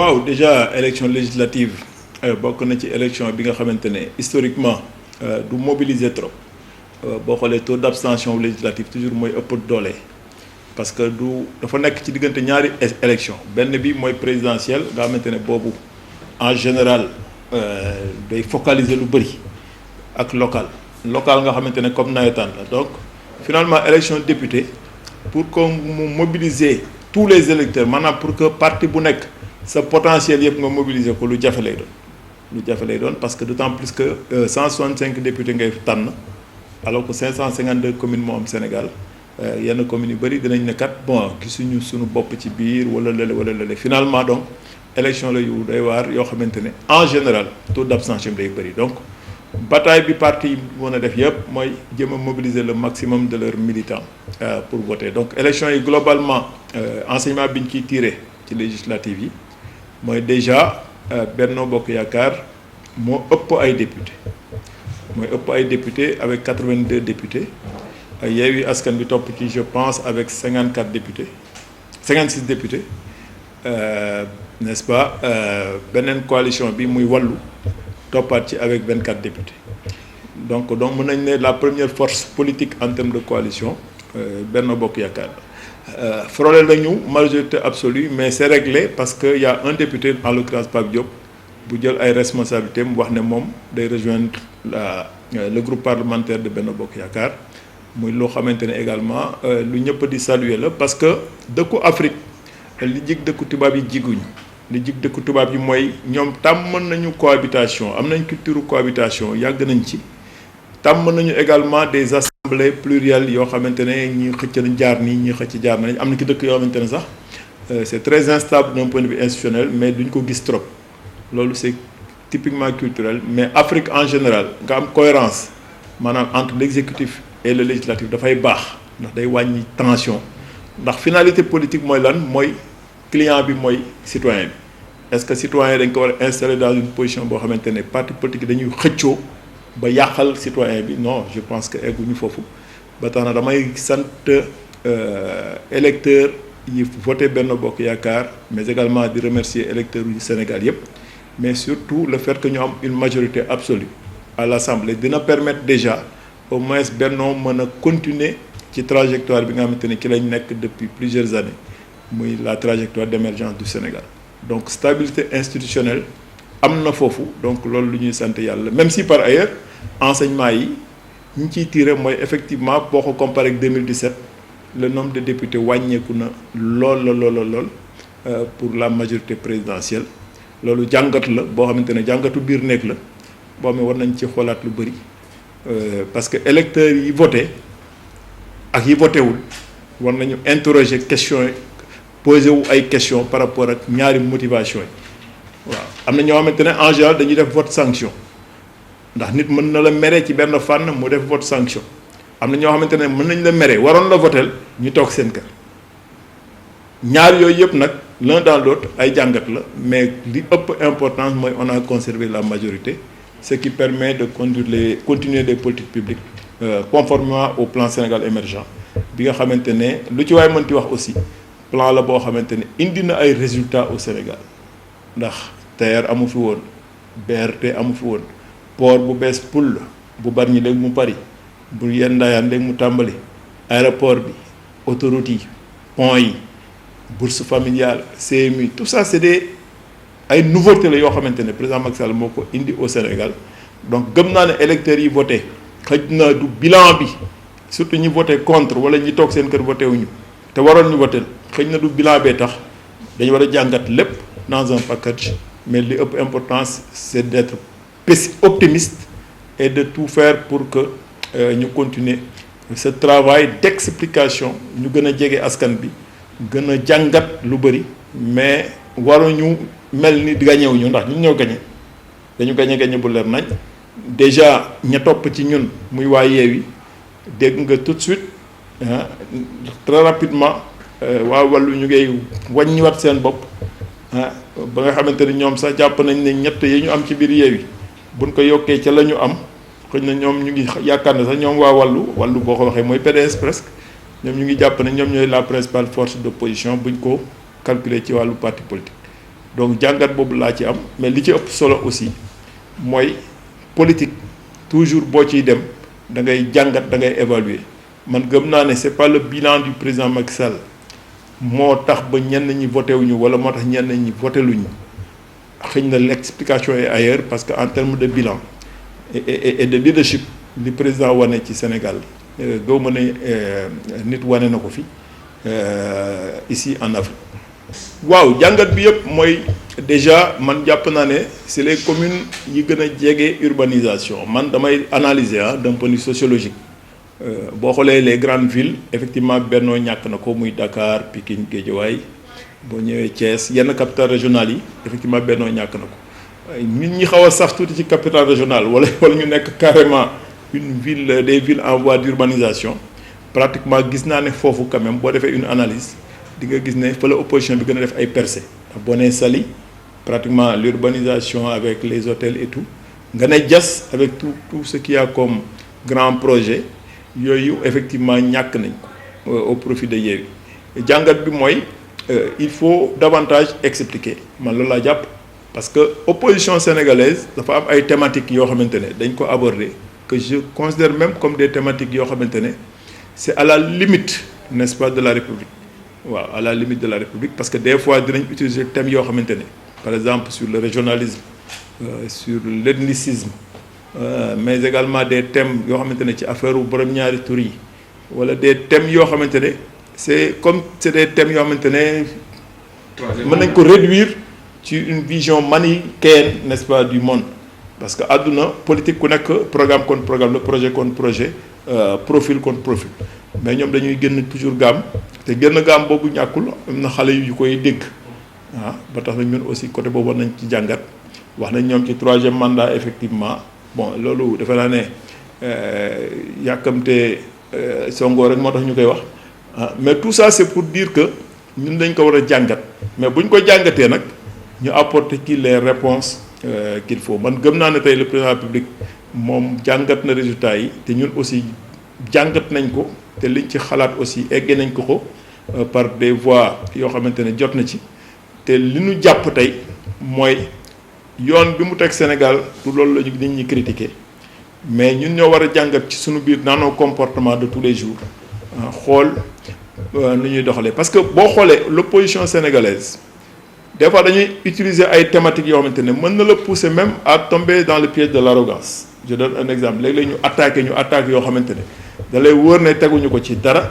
waaw déjà élection législative bokk na ci élection bi nga xamante ne historiquement du mobiliser trop boo xoolee taux d'abstention législative toujours mooy ëpp doole parce que du dafa nekk ci diggante ñaari élection benn bi mooy présidentielle nga xamante ne boobu en général day focaliser lu bëri ak local nga xamante ne comme nawetaan la donc finalement élection député pour que mu mobiliser tous les électeurs maanaam pour que parti bu nekk sa potentiel yëpp nga mobiliser ko lu jafe lay doon parce que d'autant plus que 165 députés ngay tànn alors que 552 communes moo am Sénégal yenn communes yu bëri dinañ ne kat bon gisuñu suñu bopp ci biir wala lële finalement donc élection la yu day waar yoo xamante ne en général taux d'abstention day bëri donc bataille bi parti yi mën a def yëpp mooy jéem a mobiliser le maximum de leurs militants pour voter donc élection yi globalement enseignement bi ñu ciy tiré ci législative yi mooy déjà Benno Bokk Yaakaar moo ëpp ay députés avec 82 députés Yewwi Askan Wi topp ci je pense avec 56 députés n'est-ce pas beneen coalition bi muy Wallu toppaat ci avec 24 députés donc mën nañ ne la première force politique en termes de coalition Benno Bokk Yaakaar frôlé nañu majorité absolue mais c'est réglé parce que y a un député en l'occurrence Pape Diop bu jël ay responsabilités mu wax ne moom day rejoindre le groupe parlementaire de Benno Bokk Yaakaar muy loo xamante ne également lu ñëpp di saluer la parce que dëkku Afrique li jig dëkku tubaab yi jiguñu li jig dëkku tubaab yi mooy ñoom tàmm nañu cohabitation am nañ culture cohabitation yàgg nañ ci tàmm nañu également des assemblées plurielles yoo xamante ne ñi xëcc jaar nii ñi xëcc jaar nañ am na ki dëkk yoo xamante ne sax c'est très instable d'un point de vue institutionnel mais duñ ko gis trop loolu c'est typiquement culturel mais Afrique en général nga am cohérence maanaam entre l'exécutif et le législatif dafay baax ndax day wàññi tension ndax finalité politique mooy lan mooy client bi mooy citoyen bi est-ce que citoyen dañ ko war a installer dans une position boo xamante ne parti politique dañuy xëccoo ba yàqal citoyen bi non je pense que egguñu foofu ba tax na damay sant électeurs yi voté Benno Bokk Yaakaar mais également di remercier électeurs yu Sénégal yépp mais surtout le fait que ñu am une majorité absolue à l'Assemblée dina permettre déjà au moins Benno mën a continuer ci trajectoire bi nga xamante ne ci lañ nekk depuis plusieurs années muy la trajectoire d'émergence du Sénégal donc stabilité institutionnelle am na foofu donc loolu lu ñuy sant yàlla même si par ailleurs enseignement yi ñu ciy tiré mooy effectivement boo ko comparé ak 2017 le nombre de députés wàññeeku na lool pour la majorité présidentielle loolu jàngat la boo xamante ne jàngatu biir nekk la boo xam ne war nañ ci xoolaat lu bëri parce que électeurs yi voté ak yi voté wul war nañu interroger question yi poser wu ay questions par rapport ak ñaari motivation yi waaw am na ñoo xamante ne en général dañuy def vote sanction ndax nit mën na la mere ci benn fànn mu def vote sanction am na ñoo xamante ne mën nañ la mere waroon la votel ñu toog seen kër ñaar yooyu yëpp nag l'un dans l'autre ay jàngat la mais li ëpp importance mooy on a conservé la majorité ce qui permet de continuer des politiques publiques conformément au plan Sénégal émergent bi nga xamante ne lu ci waay mënti wax aussi plan la boo xamante ne indi na ay résultats au Sénégal ndax TER amu fi woon BRT amu fi woon port bu bees pul la bu Bargny léegi mu pari bu yenn Ndayane léegi mu tàmbali aéroport bi autoroute yi pont yi bourse familiale CMU tout ça c'est ay nouveautés la yoo xamante ne président Macky Sall moo ko indi au Sénégal donc gëm naa ne électeurs yi voté xëj na du bilan bi surtout ñi voté contre wala ñi toog seen kër voté wuñu te waroon ñu voté xëj na du bilan bee tax dañu war a jàngat lépp dans un package mais li ëpp importance c'est d'être optimiste et de tout faire pour que ñu continuer ce travail d'explication ñu gën a jege askan bi gën a jàngat lu bëri mais waruñu mel ni gañewuñu ndax ñun ñoo gañe dañu gañe bu leer nañ déjà ña topp ci ñun muy waa Yewwi dégg nga tout de suite très rapidement waa Wallu ñu ngay wàññiwaat seen bopp ba nga xamante ni ñoom sax jàpp nañ ne ñett yi ñu am ci biir Yewwi buñ ko yokkee ca la ñu am xëy na ñoom ñu ngi yaakaar ne sax ñoom waa Wallu boo ko waxee mooy PDS presque ñoom ñu ngi jàpp ne ñoom ñooy la principale force d'opposition buñ ko calculer ci wàllu parti politique donc jàngat boobu laa ci am mais li ci ëpp solo aussi mooy politique toujours boo ciy dem da ngay jàngat da ngay évaluer man gëm naa ne c'est pas le bilan du président Macky Sall moo tax ba ñenn ñi voté wuñu wala moo tax ñenn ñi voté luñu xëy na l'explication est ailleurs parce que en termes de bilan et de leadership li président wane ci Sénégal gëw ma ne nit wane na ko fi ici en Afrique. waaw jàngat bi yëpp mooy déjà man jàpp naa ne c'est les communes yi gën a jege urbanisation man damay analyser d'un point de vue sociologique boo xoolee les grandes villes effectivement Benno ñàkk na ko muy Dakar Pikine Guédiawaye boo ñëwee Thiès yenn capitales régionales yi effectivement Benno ñàkk na ko nit ñi xaw a saf tuuti ci capitale régionale wala ñu nekk carrément une ville des villes en voie d'urbanisation pratiquement gis naa ne foofu quand même boo defee une analyse di nga gis ne fa la opposition bi gën a def ay percées boo nee Saly pratiquement l'urbanisation avec les hôtels et tout nga ne Diass avec tout ce qu'il y a comme grand projet yooyu effectivement ñàkk nañ ko au profit de Yewwi jàngat bi mooy il faut davantage expliquer man loolu laa jàpp parce que opposition sénégalaise dafa am ay thématiques yoo xamante ne dañ ko aborder que je considère même comme des thématiques yoo xamante ne c'est à la limite n'est-ce pas de la République waaw à la limite de la République parce que des fois dinañ utiliser thèmes yoo xamante ne par exemple sur le régionalisme sur l'ethnicisme mais également des thèmes yoo xamante ne ci affaire u borom ñaari tur yi wala des thèmes yoo xamante ne c'est des thèmes yoo xamante ne mën nañ ko réduire ci une vision manichéenne n'est-ce pas du monde parce que àdduna politique ku nekk programme contre programme le projet contre projet profil contre profil mais ñoom dañuy génn toujours gamme te génn gamme boobu ñàkkul am na xale yu koy dégg ba tax na ñun aussi côté boobu nañ ci jàngat wax nañ ñoom ci 3e mandat effectivement bon loolu defe naa ne yàkkamte Sonko rek moo tax ñu koy wax mais tout ça c'est pour dire que ñun dañ ko war a jàngat mais bu ñu ko jàngatee nag ñu apporter ci les réponses qu'il faut man gëm naa ne tey le président de la République moom jàngat na résultats yi te ñun aussi jàngat nañ ko te liñ ci xalaat aussi eggee nañ ko par des voies yoo xamante ne jot na ci te li ñu jàpp tey mooy yoon bi mu teg Sénégal du loolu la ñu nit ñi critiquer mais ñun ñoo war a jàngat ci suñu biir dans nos comportements de tous les jours xool nu ñuy doxalee parce que boo xoolee l'opposition sénégalaise des fois dañuy utiliser ay thématiques yoo xamante ne mën na la pousser même à tomber dans le piège de l'arrogance je donne un exemple léeg-léeg ñu attaque yoo xamante ne da lay wóor ne teguñu ko ci dara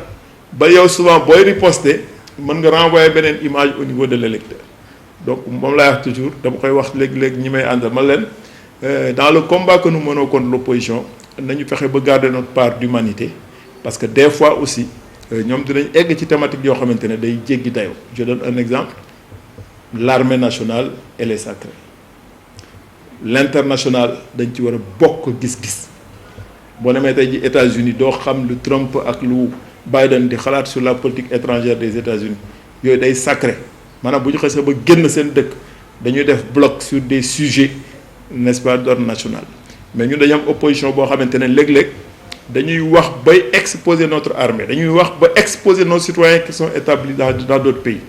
ba yow souvent booy riposter mën nga renvoyer beneen image au niveau de l'électeur donc moom laay wax toujours dama koy wax léegi-léegi ñi may àndal ma leen dans le combat que nous menons contre l'opposition nañu fexe ba garder notre part d'humanité parce que des fois aussi ñoom dinañ egg ci thématique yoo xamante ne day jéggi dayoo je donne un exemple l'armée nationale elle est sacrée l'international dañ ci war a bokk gis-gis boo demee tey ji États-Unis doo xam lu Trump ak lu Biden di xalaat sur la politique étrangère des États-Unis yooyu day sacré maanaam bu ñu xasee ba génn seen dëkk dañuy def bloc sur des sujets n'est-ce pas d'ordre national mais ñun dañu am opposition boo xamante ne léeg-léeg dañuy wax bay exposer notre armée dañuy wax ba exposer nos citoyens qui sont établis dans d'autres pays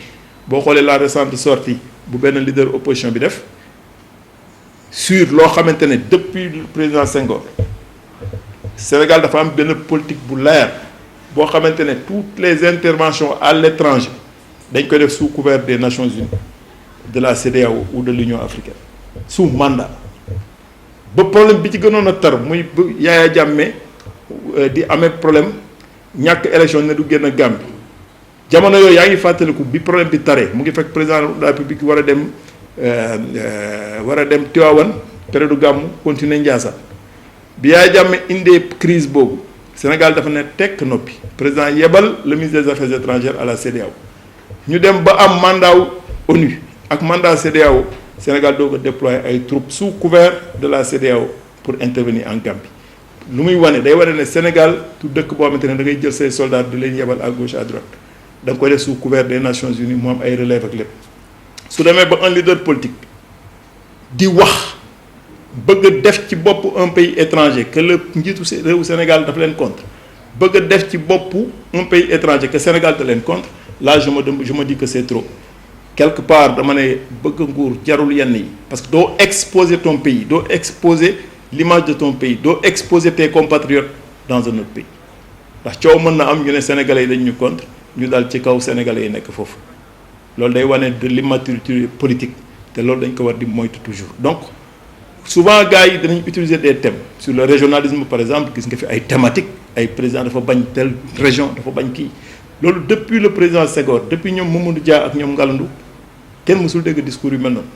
boo xoolee la récente sortie bu benn leader opposition bi def sur loo xamante ne depuis le président Senghor Sénégal dafa am benn politique bu leer boo xamante ne toutes les interventions à l'étranger dañ koy def sous couvert des Nations Unies de la CEDEAO ou de l'Union africaine sous mandat ba problème bi ci gënoon a tar muy Yaya Jammeh di amee problème ñàkk élection ne du génn Gambie jamono yooyu yaa ngi fàttaliku bi problème bi taree mu ngi fekk président de la République war a dem Tivaouane période gàmmu continuer Ndiassane bi Yaya Jammeh indee crise boobu Sénégal dafa ne tekk noppi président yebal le ministre des Affaires étrangères à la CEDEAO ñu dem ba am mandat ONU ak mandat CEDEAO Sénégal doo ko déployer ay troupes sous couvert de la CEDEAO pour intervenir en Gambie lu muy wane day wane ne Sénégal tout dëkk boo xamante ne da ngay jël say soldats di leen yebal à gauche à droite da nga koy def sous couvert des Nations Unies mu am ay relève ak lépp su demee ba un leader politique di wax bëgg a def ci bopp un pays étranger que le njiitu réewu Sénégal dafa leen contre bëgg a def ci bopp un pays étranger que Sénégal da leen contre là je me dis que c'est trop quelque part dama ne bëgg nguur jarul yenn yi parce que doo exposer ton pays doo exposer l'image de ton pays doo exposer tes compatriotes dans un autre pays ndax coow mën na am ñu ne sénégalais yi dañ ñu contre ñu dal ci kaw sénégalais yi nekk foofu loolu day wane de l'immaturité politique te loolu dañ ko war di moytu toujours donc souvent gars yi danañ utiliser des thèmes sur le régionalisme par exemple gis nga fi ay thématiques ay président dafa bañ telle région dafa bañ kii loolu depuis le président Senghor depuis ñoom Mamadou Dia ak ñoom Ngalandou kenn mësul dégg discours yu mel noonu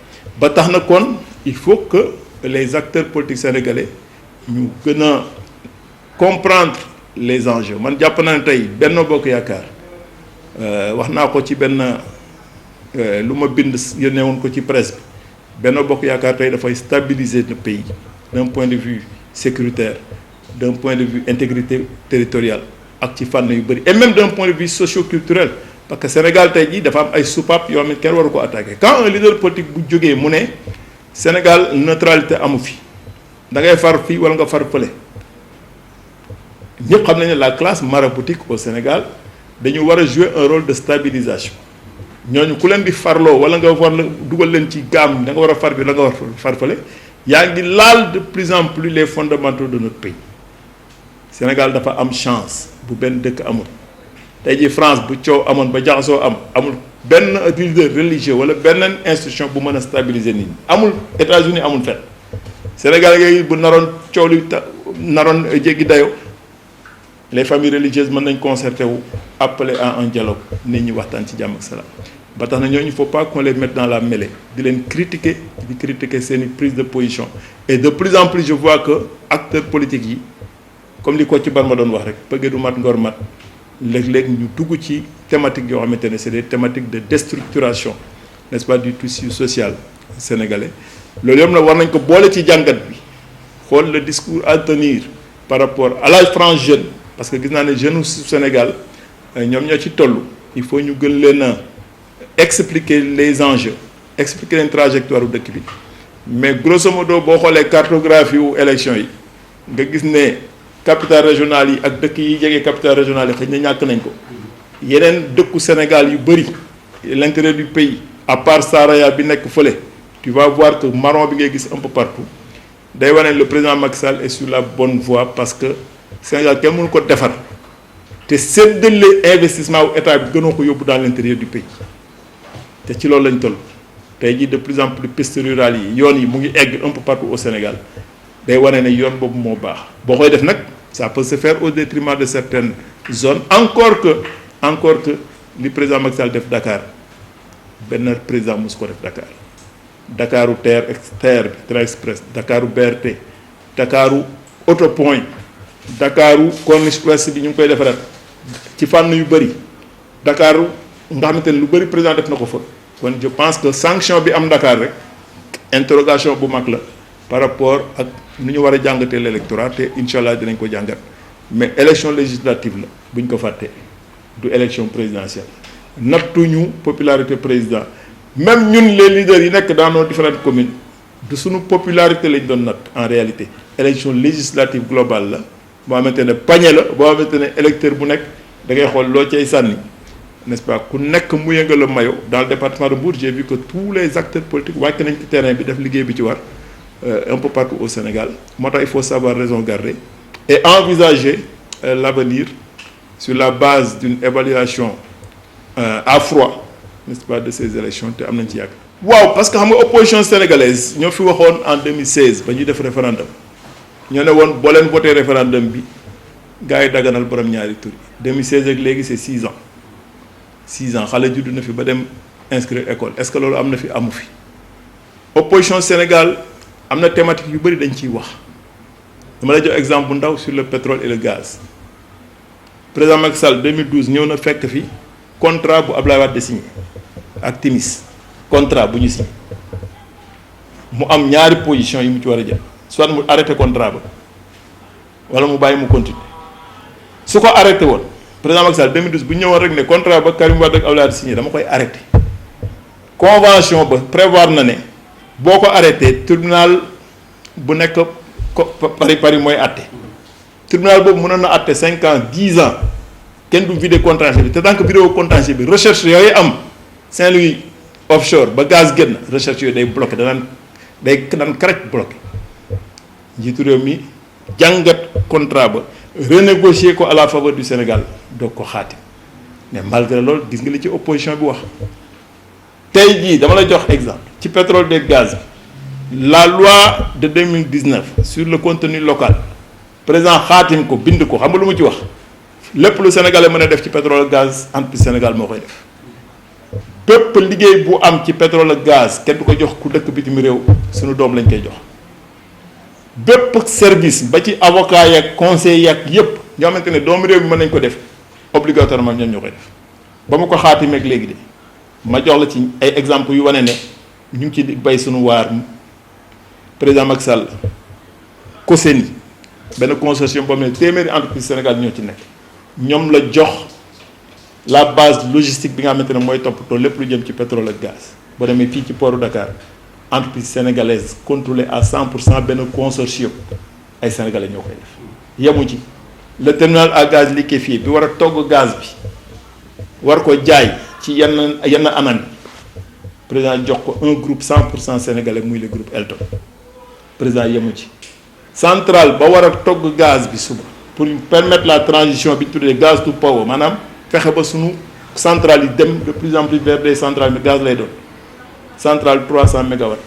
ba tax na kon il faut que les acteurs politiques sénégalais ñu gën a comprendre les enjeux man jàpp naa ne tey Benno Bokk Yaakaar wax naa ko ci benn lu ma bind yónnee woon ko ci presse bi Benno Bokk Yaakaar tey dafay stabiliser le pays d'un point de vue sécuritaire d'un point de vue intégrité territoriale ak ci fànn yu bëri et même d'un point de vue socio-culturel parce que Sénégal tey jii dafa am ay soupape yoo xam ne kenn waru ko attaquer quand un leader politique bu jógee mu ne Sénégal neutralité amu fi da ngay far fii wala nga far fële ñëpp xam nañ ne la classe maraboutique au Sénégal dañu war a jouer un rôle de stabilisation ñooñu ku leen di farloo wala nga war la dugal leen ci gaam da nga war a far bi la nga war far fële yaa ngi laal de plus en plus les fondamentaux de notre pays Sénégal dafa am chance bu benn dëkk amul tey jii France bu coow amoon ba jaxasoo amul benn leader religieux wala benn institution bu mën a stabiliser nit ñi amul États-Unis amul fenn Sénégal ngay bu naroon coow li naroon jéggi dayo les familles religieuses mën nañ concerté wu appeler à un dialogue nit ñi waxtaan ci jàmm ak salaam ba tax na ñooñu il faut pas qu'on les mette dans la mêlée di leen critiquer seeni prise de position et de plus en plus je vois que acteurs politiques yi comme li ko ci bar ma doon wax rek pëgge du mat ngor mat léeg-léeg ñu dugg ci thématique yoo xamante ne c'est des thématiques de déstructuration n'est-ce pas du tissu social sénégalais loolu yëpp nag war nañ ko boole ci jàngat bi xool le discours à tenir par rapport à la frange jeune parce que gis naa ne jeunes Sénégal ñoom ñoo ci toll il faut ñu gën leen a expliquer les enjeux expliquer leen trajectoire u dëkk bi mais grosso modo boo xoolee cartographie wu élection yi nga gis ne capital régional yi ak dëkk yi jege capital régional yi xëy na ñàkk nañ ko yeneen dëkku Sénégal yu bëri l'intérieur du pays à part Saraya bi nekk fële tu vas voir que marron bi ngay gis un peu partout day wane le président Macky Sall est sur la bonne voie parce que Sénégal kenn mënu ko defar te séddale investissement wu état bi gënoo ko yóbbu dans l'intérieur du pays te ci loolu lañ toll tey jii de plus en plus pistes rurales yi yoon yi mu ngi egg un peu partout au Sénégal day wane ne yoon boobu moo baax boo koy def nag ça peut se faire au détriment de certaines zones encore que li président Macky Sall def Dakar benn président mosu ko def Dakaru TER bi train express Dakaru BRT Dakaru autopoint Dakaru corniche ouest bi ñu ngi koy defaraat ci fànn yu bëri Dakaru nga xamante ne lu bëri président def na ko fa kon je pense que sanction bi am Dakar rek interrogation bu mag la par rapport ak nu ñu war a jàngatee l'électorat te incha allah dinañ ko jàngat mais élection législative la buñ ko fàttee du élection présidentielle nattuñu popularité président même ñun les leaders yi nekk dans nos différentes communes du suñu popularité lañ doon natt en réalité élection législative globale la boo xamante ne panier la boo xamante ne électeur bu nekk da ngay xool loo cay sànni n'est-ce pas ku nekk mu yëngal la maillot dans le département de Mbour j'ai vu que tous les acteurs politiques wàcc nañ ci terrain bi def liggéey bi ci war un peu partout au Sénégal moo tax il faut savoir raison garder et envisager l'avenir sur la base d'une évaluation à froid n'est-ce pas de ces élections te am nañ ci yàgg. waaw parce que xam nga opposition sénégalaise ñoo fi waxoon en 2016 ba ñuy def référendum ñoo ne woon boo leen voté référendum bi gars yi daganal borom ñaari tur yi 2016 ak léegi c'est 6 ans 6 ans xale juddu na fi ba dem inscrire école est-ce que loolu am na fi amu fi opposition Sénégal am na thématique yu bëri dañ ciy wax dama lay jox exemple bu ndaw sur le pétrole et le gaz président Macky Sall 2012 ñëw na fekk fi contrat bu Abdoulaye Wade signé ak Timis contrat bu ñu signé mu am ñaari position yi mu ci war a jël soit mu arrêté contrat ba wala mu bàyyi mu continuer su ko arrêté woon président Macky Sall 2012 bu ñëwoon rek ne contrat ba Karim Wade ak Abdoulaye Wade signé dama koy arrêté convention ba prévoir na ne boo ko arrêté tribunal bu nekk Paris mooy àtte tribunal boobu mënoon na àtte 5 ans 10 ans kenn du vidé contentieux bi te tant que vidéo contentieux bi recherche yooyu am Saint-Louis offshore ba gaz génn recherche yooyu day bloqué daan correct bloqué njiitu réew mi jàngat contrat ba renégocier ko à la faveur du Sénégal doog ko xaatim mais malgré loolu gis nga li ci opposition bi wax tey jii dama la jox exemple ci pétrole et gaz bi la loi de 2019 sur le contenu local président xaatim ko bind ko xam nga lu mu ci wax lépp lu sénégalais mën a def ci pétrole gaz entreprise Sénégal moo koy def bépp liggéey bu am ci pétrole ak gaz kenn du ko jox ku dëkk bitim réew suñu doom lañ koy jox bépp service ba ci avocat yak conseil yak yépp ñoo xamante ne doomu réew bi mën nañ ko def obligatoirement ñoom ñoo koy def ba mu ko xaatimeeg léegi de ma jox la ci ay exemple yu wane ne ñu ngi ci bay suñu waar président Macky Sall COSENI benn consortium boo xam ne téeméeri entreprise Sénégal ñoo ci nekk ñoom la jox la base logistique bi nga xamante ne mooy toppatoo lépp lu jëm ci pétrole ak gaz boo demee fii ci port Dakar entreprise sénégalaise contrôlée à 100% benn consortium ay sénégalais ñoo koy def yemu ci le terminal à gaz liquéfié bi war a togg gaz bi war ko jaay ci yenn anam président jox ko un groupe 100% sénégalais muy le groupe Elton président yemu ci centrale ba war a togg gaz bi suba pour permettre la transition bi ñu tuddee gaz to power maanaam fexe ba sunu centrale yi dem de plus en plus vers des centrales de gaz lay doon centrale 300 mégawatts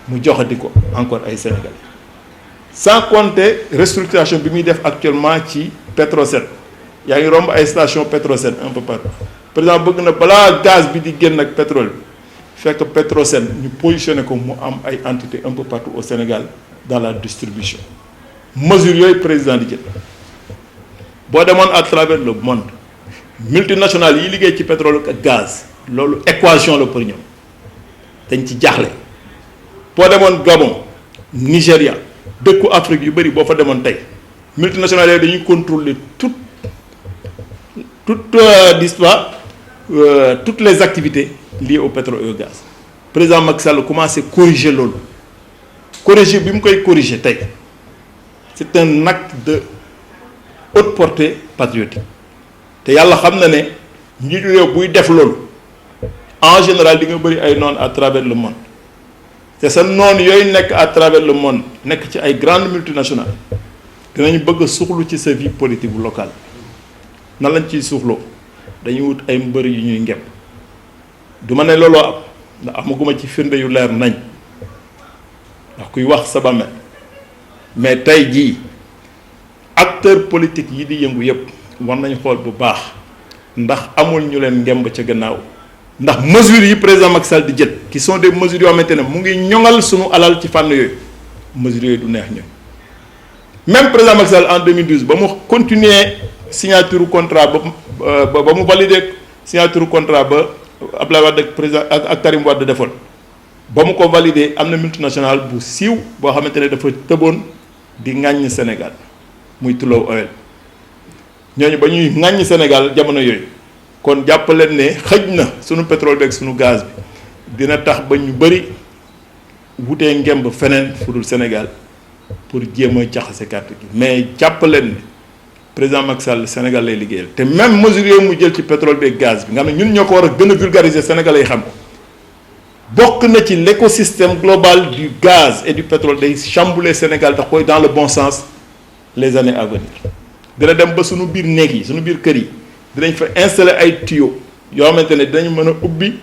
mu joxati ko encore ay sénégalais sans compter restructuration bi muy def actuellement ci Petrosen yaa ngi romb ay station Petrosen un peu partout président bëgg na balaa gaz bi di génn ak pétrole bi fekk Petrosen ñu positionné ko mu am ay entités un peu partout au Sénégal dans la distribution mesure yooyu président di jël boo demoon à travers le monde multinationales yi liggéey ci pétrole ak gaz loolu équation la pour ñoom dañ ci jaaxle boo demoon Gabon Nigéria dëkku Afrique yu bëri boo fa demoon tey multinationales yooyu dañuy contrôler toute l'histoire toutes les activités liées au pétrole et au gaz président Macky Sall commencé corriger loolu corriger bi mu koy corriger tey c'est un acte de haute portée patriotique te yàlla xam na ne njiitu réew buy def loolu en général di nga bëri ay noon à travers le monde te sa noon yooyu nekk à travers le monde nekk ci ay grandes multinationales dinañ bëgg a suuxlu ci sa vie politique bu locale nan lañ ciy suuxloo dañuy wut ay mbër yu ñuy ngepp du ma ne looloo am ndax amaguma ci firnde yu leer nañ ndax kuy wax sa bàmmeel mais tey jii acteurs politiques yi di yëngu yëpp war nañu xool bu baax ndax amul ñu leen ngemb ca gannaaw ndax mesures yi président Macky Sall di jël qui sont des mesures yoo xamante ne mu ngi ñoŋal suñu alal ci fànn yooyu mesures yooyu du neex ñun même président Macky Sall en 2012 ba mu continuer signature contrat ba mu valider signature contrat ba Abdoulaye Wade ak président ak Karim Wade defoon ba mu ko valider am na multinationale bu siiw boo xamante ne dafa tëboon di ŋàññ Sénégal muy Tullow Oil ñooñu ba ñuy ŋàññ Sénégal jamono yooyu kon jàpp leen ne xëj na sunu pétrole beeg sunu gaz bi dina tax ba ñu bëri wutee ngemb feneen fu dul Sénégal pour jéem a jaxase carte gi mais jàpp leen ne président Macky Sall Sénégal lay liggéeyal te même mesure yooyu mu jël ci pétrole beeg gaz bi nga xam ne ñun ñoo ko war a gën a vulgariser Sénégalais yi xam ko bokk na ci l'écosystème global du gaz et du pétrole day chambouler Sénégal tax koy dans le bon sens les années à venir dina dem ba suñu biir néeg yi suñu biir kër yi dinañ fa installer ay tuyaux yoo xamante ne dinañ mën a ubbi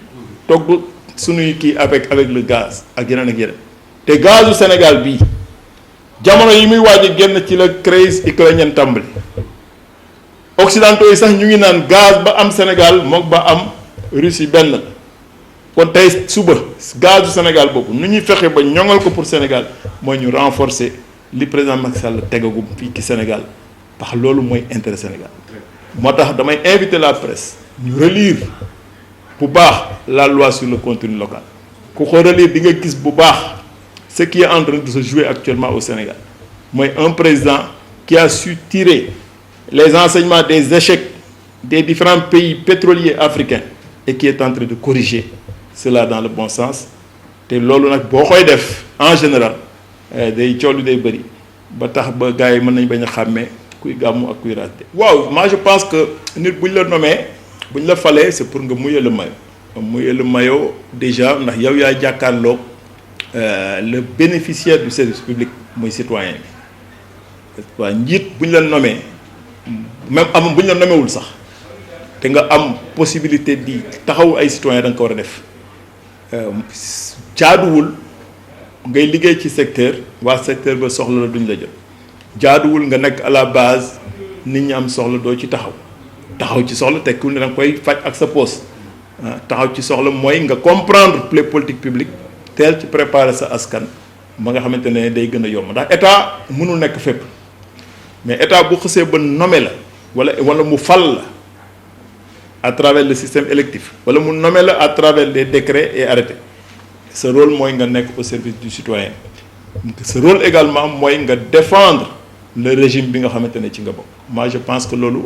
togg suñuy kii avec le gaz ak yeneen ak yeneen te gazu Sénégal bii jamono yi muy waaj a génn ci la crise ukrainienne tàmbali occidentaux yi sax ñu ngi naan gaz ba am Sénégal mook ba am Russie benn la kon tey suba gazu Sénégal boobu nu ñuy fexe ba ñoŋal ko pour Sénégal mooy ñu renforcer li président Macky Sall tegagum fii ci Sénégal parce que loolu mooy intérêt Sénégal moo tax damay inviter la presse ñu relire bu baax la loi sur le contenu local ku ko relire di nga gis bu baax ce qui est en train de se jouer actuellement au Sénégal mooy un président qui a su tirer les enseignements des échecs des différents pays pétroliers africains et qui est en train de corriger cela dans le bon sens te loolu nag boo koy def en général day coow lu day bëri ba tax ba gars yi mën nañ bañ a xàmmee kuy gàmmu ak kuy raté waaw moi je pense que nit bu ñu la nommé bu ñu la falee c'est pour nga mouiller le maillot muy le maillot déjà ndax yow yaa jàkkaarloog le bénéficiaire du service public muy citoyen bi waa njiit bu ñu la nommé même am bu ñu la nommé wul sax te nga am possibilité di taxaw ay citoyens da nga ko war a def jaaduwul ngay liggéey ci secteur waa secteur ba soxla la duñ la jot jaaduwul nga nekk à la base nit ñi am soxla doo ci taxaw ci soxla tekkul ne da nga koy faj ak sa poos taxaw ci soxla mooy nga comprendre les politiques publiques teel ci préparer sa askan ba nga xamante ne day gën a yomb ndax état mënul nekk fépp mais état bu xësee ba nommé la wala mu fal la à travers le système électif wala mu nommé la à travers des décrets et arrêtés ce rôle mooy nga nekk au service du citoyen ce rôle également mooy nga défendre le régime bi nga xamante ne ci nga bokk. Moi je pense que loolu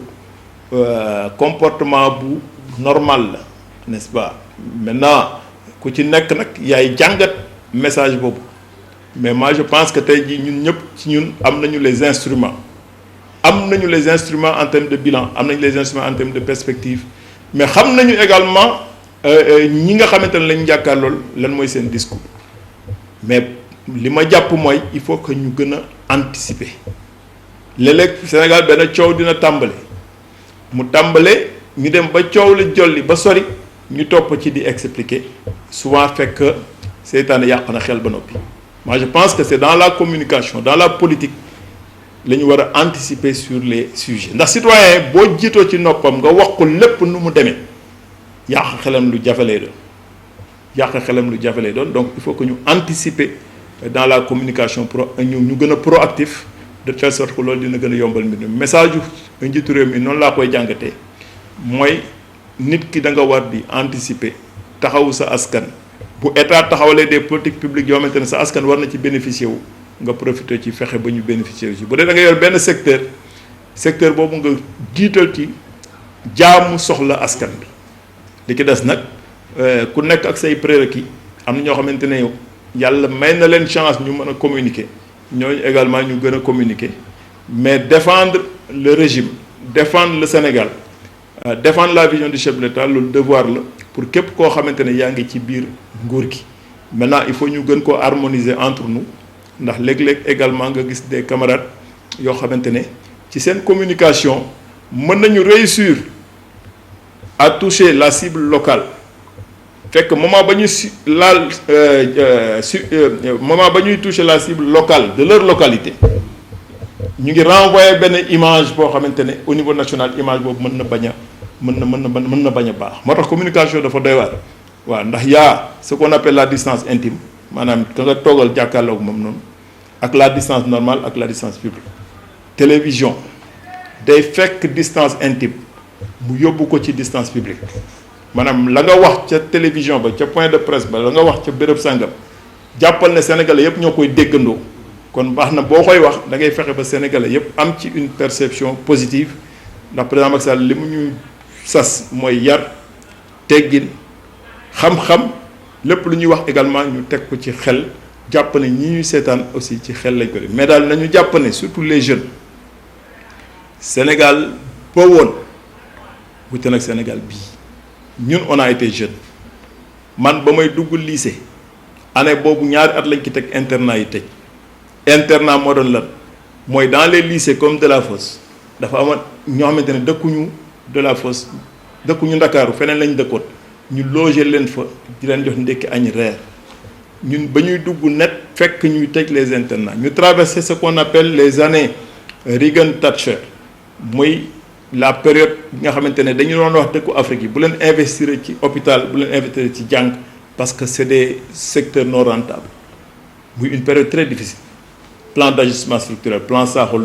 comportement bu normal la n'est-ce pas maintenant ku ci nekk nag yaay jàngat message boobu mais moi je pense que tey jii ñun ñëpp ci ñun am nañu les instruments en termes de bilan am nañu les instruments en termes de perspective mais xam nañu également ñi nga xamante ne lañu jàkkaar lool lan mooy seen discours mais li ma jàpp mooy il faut que ñu gën a anticiper léeg-léeg Sénégal benn coow dina tàmbale mu tàmbale ñu dem ba coow la jolli ba sori ñu topp ci di expliquer souvent fekk seytaane yàq na xel ba noppi. Moi je pense que c'est dans la communication dans la politique la ñu war a anticiper sur les sujets ndax citoyen boo jiitoo ci noppam nga wax ko lépp nu mu demee yàq xelam lu jafe lay doon donc il faut que ñu anticiper dans la communication ñu gën a proactif de telle sorte que loolu dina gën a yombal mbir mi message yu njiitu réew mi noonu laa koy jàngatee mooy nit ki da nga war di anticiper taxawu sa askan bu état taxawalee des politiques publiques yoo xamante ne sa askan war na ci bénéficier wu nga profité ci fexe ba ñu bénéficier wu ci bu dee da nga yor benn secteur boobu nga jiital ci jaamu soxla askan bi li ci des nag ku nekk ak say prérequis am na ñoo xamante ne yàlla may na leen chance ñu mën a communiquer ñooñu également ñu gën a communiquer mais défendre le régime défendre le Sénégal défendre la vision du chef de l'État loolu devoir la pour képp koo xamante ne yaa ngi ci biir nguur gi maintenant il faut ñu gën koo harmoniser entre nous ndax léeg-léeg également nga gis des camarades yoo xamante ne ci seen communication mën nañu réussir à toucher la cible locale fekk moment ba ñuy moment ba ñuy toucher la cible locale de leur localité ñu ngi renvoyer benn image boo xamante ne au niveau national image boobu mën na bañ a baax moo tax communication dafa doy waar waaw ndax yaa ce qu'on appelle la distance intime maanaam ka nga toogal jàkkaarloog moom noonu ak la distance normale ak la distance publique télévision day fekk distance intime mu yóbbu ko ci distance publique maanaam la nga wax ca télévision ba ca point de presse ba la nga wax ca béréb sàngam jàppal ne sénégalais yëpp ñoo koy déggandoo kon baax na boo koy wax da ngay fexe ba sénégalais yëpp am ci une perception positive ndax président Macky Sall li mu ñu sas mooy yar teggin xam-xam lépp lu ñuy wax également ñu teg ko ci xel jàpp ne ñi ñuy seetaan aussi ci xel lañ ko def mais daal nañu jàpp ne surtout les jeunes Sénégal boo woon wute nag Sénégal bii ñun on a été jeune man ba may dugg lycée année boobu ñaari at lañ ki teg internat yi tëj internat moo doon lan mooy dans les lycées comme Delafosse dafa amoon ñoo xamante ne dëkkuñu Delafosse dëkkuñu Ndakaaru feneen lañ dëkkoon ñu loger leen fa di leen jox ndekki añ reer ñun ba ñuy dugg net fekk ñuy tëj les internats ñu traversé ce qu'on appelle les années Reagan-Thatcher muy la période bi nga xamante ne dañu doon wax dëkku Afrique yi bu leen investir ci hôpital bu leen investir ci jàng parce que c'est des secteurs non rentables muy une période très difficile plan d'ajustement structurel plan Sakho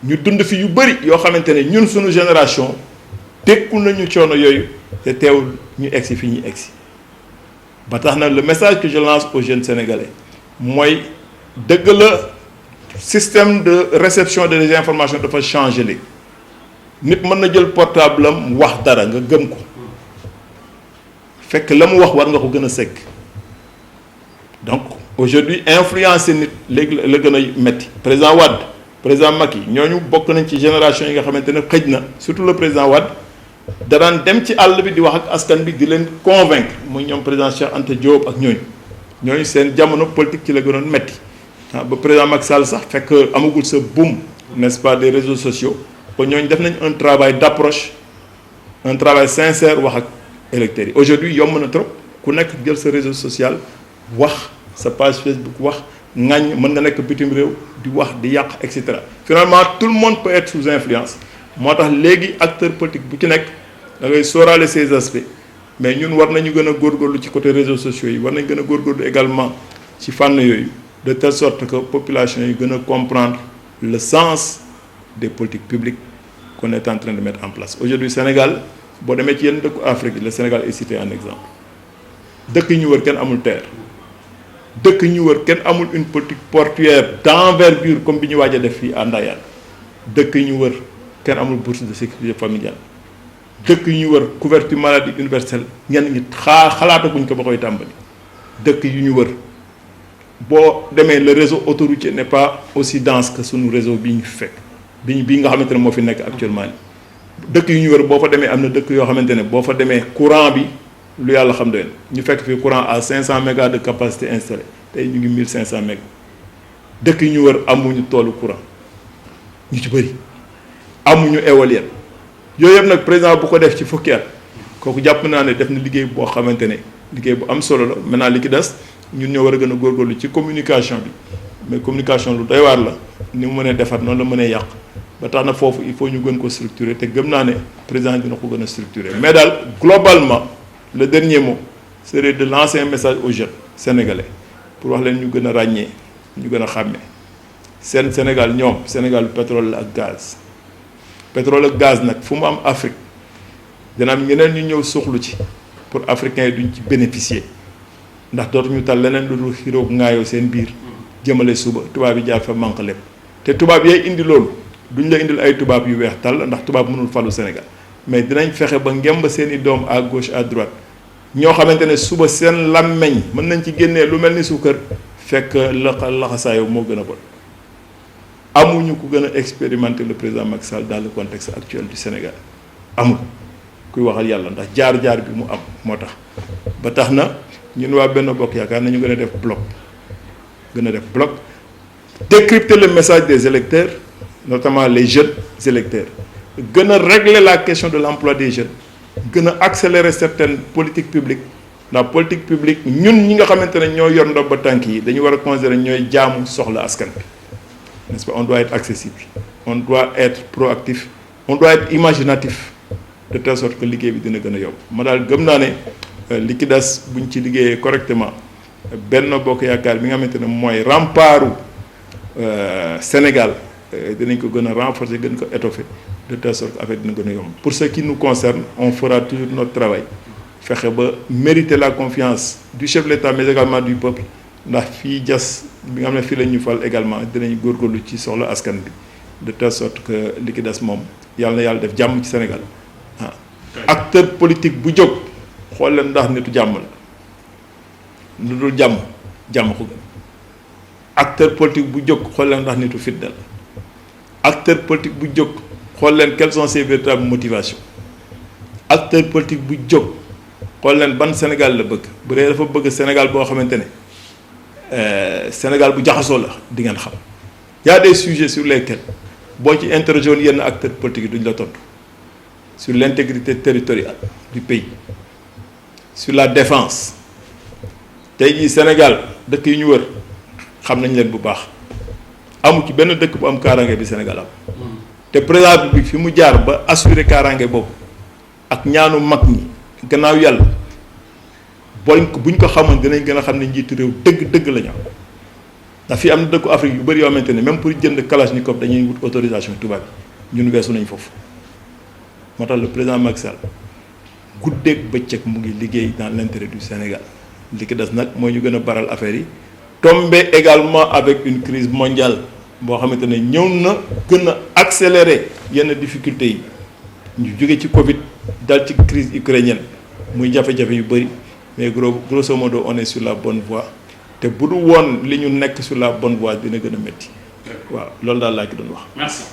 ñu dund fi yu bëri yoo xamante ne ñun suñu génération tekku nañu coono yooyu te teewul ñu egsi fi ñuy egsi ba tax na le message que je lance aux jeunes sénégalais mooy dëgg la système de réception des informations dafa changer léegi nit mën na jël portable am wax dara nga gëm ko fekk la mu wax war nga ko gën a sekk donc aujourd'hui influencer nit léegi la gën a metti président Wade président Macky ñooñu bokk nañ ci génération yi nga xamante ne xëj na surtout le président Wade danaan dem ci àll bi di wax ak askan bi di leen convaincre muy ñoom président Cheikh Anta Diop ak ñooñu seen jamono politique ci la gënoon metti ba président Macky Sall sax fekk amagul sa boom n'est-ce pas des réseaux sociaux ba ñooñu def nañ un travail d'approche un travail sincère wax ak électeurs yi aujourd'hui yomb na trop ku nekk jël sa réseau social wax sa page Facebook wax ŋàññ mën nga nekk bitim réew di wax di yàq et cetera finalement tout le monde peut être sous influence moo tax léegi acteur politique bu ci nekk da ngay sóoraale ces aspects mais ñun war nañu gën a góorgóorlu ci côté réseaux sociaux yi war nañ gën a góorgóorlu également ci fànn yooyu de telle sorte que population yi gën a comprendre le sens des politiques publiques qu'on est en train de mettre en place aujourd'hui Sénégal boo demee ci yenn dëkku Afrique le Sénégal est cité en exemple dëkk yi ñu wër kenn amul terre dëkk yi ñu wër kenn amul une politique portuaire d'envergure comme bi ñu waaj a def fii à Ndayane dëkk yi ñu wër kenn amul bourse de sécurité familiale dëkk yu ñu wër couverture maladie universelle ñenn ñi xalaataguñ ko ba koy tàmbali dëkk yu ñu wër boo demee le réseau autoroutier n'est pas aussi dense que sunu réseau bii ñu fekk bii nga xamante ne moo fi nekk actuellement ni dëkk yu ñu wër boo fa demee am na dëkk yoo xamante ne boo fa demee courant bi lu yàlla xam doyen ñu fekk fi courant à 500 mégas de capacité installée tey ñu ngi 1500 mégas dëkk yu ñu wër amuñu toolu courant ñu ci bëri amuñu éolienne yooyu yëpp nag président bu ko def ci fukki at kooku jàpp naa ne def na liggéey boo xamante ne liggéey bu am solo la maintenant li ki des ñun ñoo war a gën a góorgóorlu ci communication bi mais communication lu doy waar la ni mu mënee defar noonu la mënee yàq ba tax na foofu il faut ñu gën ko structurer te gëm naa ne président dina ko gën a structurer mais daal globalement le dernier mot serait de lancer un message aux jeunes sénégalais pour wax leen ñu gën a ràññee ñu gën a xàmmee seen Sénégal ñoom Sénégal pétrole la ak gaz pétrole ak gaz nag fu mu am Afrique dina am ñeneen ñu ñëw soxlu ci pour africains yi duñ ci bénéficier ndax dootuñu tal leneen lu dul xiroog ngaayoo seen biir jëmale suba tubaab yi jaar fa manque lépp te tubaab yee indi loolu duñ la indil ay tubaab yu weex tàll ndax tubaab mënul falu Sénégal mais dinañ fexe ba ngemb seen i doom à gauche à droite ñoo xamante ne suba seen làmmeñ mën nañ ci génnee lu mel ni suukar fekk laxasaayo moo gën a bon amuñu ku gën a expérimenter le président Macky Sall dans le contexte actuel du Sénégal amul kuy waxal yàlla ndax jaar-jaar bi mu am moo tax ba tax na ñun waa Benno Bokk Yaakaar nañu gën a def bloc décrypter le message des électeurs notamment les jeunes électeurs gën a régler la question de l'emploi des jeunes gën a accélérer certaines politiques publiques la politique publique ñun ñi nga xamante ne ñoo yor ndox ba tànk yi dañu war a considérer ñooy jaamu soxla askan bi n'est-ce pas on doit être accessible on doit être proactif on doit être imaginatif de telle sorte que liggéey bi dina gën a yomb ma daal gëm naa ne li ki des buñ ci liggéeyee correctement Benno Bokk Yaakaar bi nga xamante ne mooy rempartu Sénégal dinañ ko gën a renforcer gën ko étoffer de telle sorte que affaire dina gën a yomb pour ce qui nous concerne on fera toujours notre travail fexe ba mériter la confiance du chef de l'État mais également du peuple ndax fii jas bi nga xam ne fii la ñu fal également dinañ góorgóorlu ci soxla askan bi de telle sorte que li ki des moom yàlla na yàlla def jàmm ci Sénégal acteur politique bu jóg xool leen ndax nitu jàmm la lu dul jàmm ko gën acteur politique bu jóg xool leen ndax nitu fitna la acteur politique bu jóg xool leen quelles sont ses véritables motivations acteur politique bu jóg xool leen ban Sénégal la bëgg bu dee dafa bëgg Sénégal boo xamante ne Sénégal bu jaxasoo la di ngeen xam y a des sujets sur lesquels boo ci interrogé woon yenn acteurs politiques yi duñ la tontu sur l'intégrité territoriale du pays sur la défense tey jii Sénégal dëkk yi ñu wër xam nañ leen bu baax amu ci benn dëkk bu am kaaraange bi Sénégal am te président bi fi mu jaar ba assurer kaaraange boobu ak ñaanu mag ñi gannaaw yàlla buñ ko xamoon dinañ gën a xam ne njiitu réew dëgg la ñu am ndax fii am na dëkku Afrique yu bëri yoo xamante ne même pour jënd kalachnikov dañuy wut autorisation tubaab yi ñun weesu nañ foofu moo tax le président Macky Sall guddeeg bëccëg mu ngi liggéey dans l'intérêt du Sénégal li ki des nag mooy ñu gën a baral affaire yi tombé également avec une crise mondiale boo xamante ne ñëw na gën a accélérer yenn difficultés yi ñu jóge ci Covid dal ci crise ukrainienne muy jafe-jafe yu bëri mais grosso modo on est sur la bonne voie te bu du woon li ñu nekk sur la bonne voie dina gën a métti waaw loolu daal laa ki doon wax. Merci.